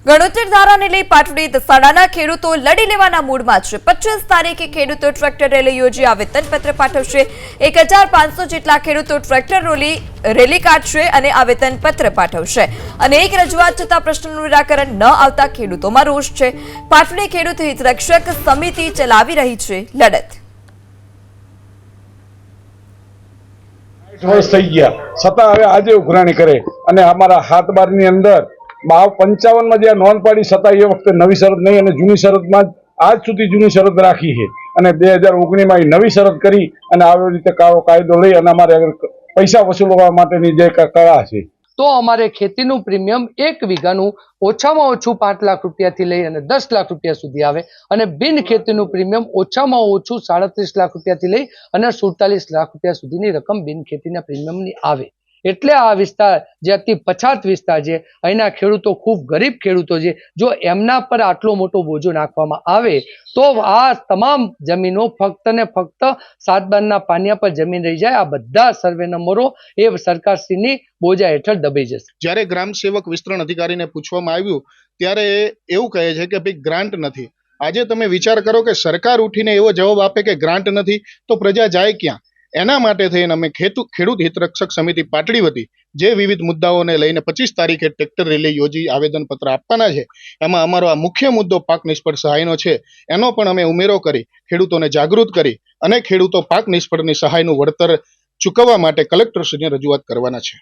ગણોતેર ધારાને લઈ પાટડી દસાડાના ખેડૂતો લડી લેવાના મૂડમાં છે। 25 તારીખે ખેડૂતો ટ્રેક્ટર રેલી યોજી આવેદનપત્ર પાઠવશે। 1500 જેટલા ખેડૂતો ટ્રેક્ટર રેલી કાઢશે અને આવેદનપત્ર પાઠવશે। અનેક રજૂઆત છતાં પ્રશ્નનું નિરાકરણ ન આવતા ખેડૂતોમાં રોષ છે। પાટડી ખેડૂત હિતરક્ષક સમિતિ ચલાવી રહી છે લડત। વર્ષ થઈ ગયા છતાં હવે આજે ઉઘરાણી કરે અને અમારા હાથ બારની અંદર 55 માં જે નોંધ પાડી છતાં એ વખતે નવી શરત નહીં અને જૂની શરતમાં આજ સુધી જૂની શરત રાખી છે અને 2019 માં નવી શરત કરી અને આવી રીતે કાયદો લઈ અને અમારે પૈસા વસૂલવા માટેની જે કળા છે તો અમારે ખેતીનું પ્રીમિયમ એક વીઘાનું ઓછામાં ઓછું 5 લાખ રૂપિયાથી લઈ અને 10 લાખ રૂપિયા સુધી આવે અને બિન ખેતીનું પ્રીમિયમ ઓછામાં ઓછું 37 લાખ રૂપિયાથી લઈ અને 47 લાખ રૂપિયા સુધીની રકમ બિન ખેતીના પ્રીમિયમની આવે। એટલે આ વિસ્તાર જે અતિ પછાત વિસ્તાર છે, અહીંના ખેડૂતો ખૂબ ગરીબ ખેડૂતો છે। જો એમના પર આટલો મોટો બોજો નાખવામાં આવે તો આ તમામ જમીનો ફક્ત ને ફક્ત 7 બારના પાનિયા પર જમીન રહી જાય। આ બધા સર્વે નંબરો એ સરકારશ્રીની બોજા હેઠળ દબાઈ જશે। જ્યારે ગ્રામ સેવક વિસ્તરણ અધિકારીને પૂછવામાં આવ્યું ત્યારે એવું કહે છે કે ભાઈ ગ્રાન્ટ નથી। આજે તમે વિચાર કરો કે સરકાર ઉઠીને એવો જવાબ આપે કે ગ્રાન્ટ નથી તો પ્રજા જાય ક્યાં? એના માટે થઈને અમે ખેડૂત હિતરક્ષક સમિતિ પાટડી વતી જે વિવિધ મુદ્દાઓને લઈને 25 તારીખે ટ્રેક્ટર રેલી યોજી આવેદનપત્ર આપવાના છે, એમાં અમારો આ મુખ્ય મુદ્દો પાક નિષ્ફળ સહાયનો છે। એનો પણ અમે ઉમેરો કરી ખેડૂતોને જાગૃત કરી અને ખેડૂતો પાક નિષ્ફળની સહાયનું વળતર ચૂકવવા માટે કલેક્ટરશ્રીને રજૂઆત કરવાના છે।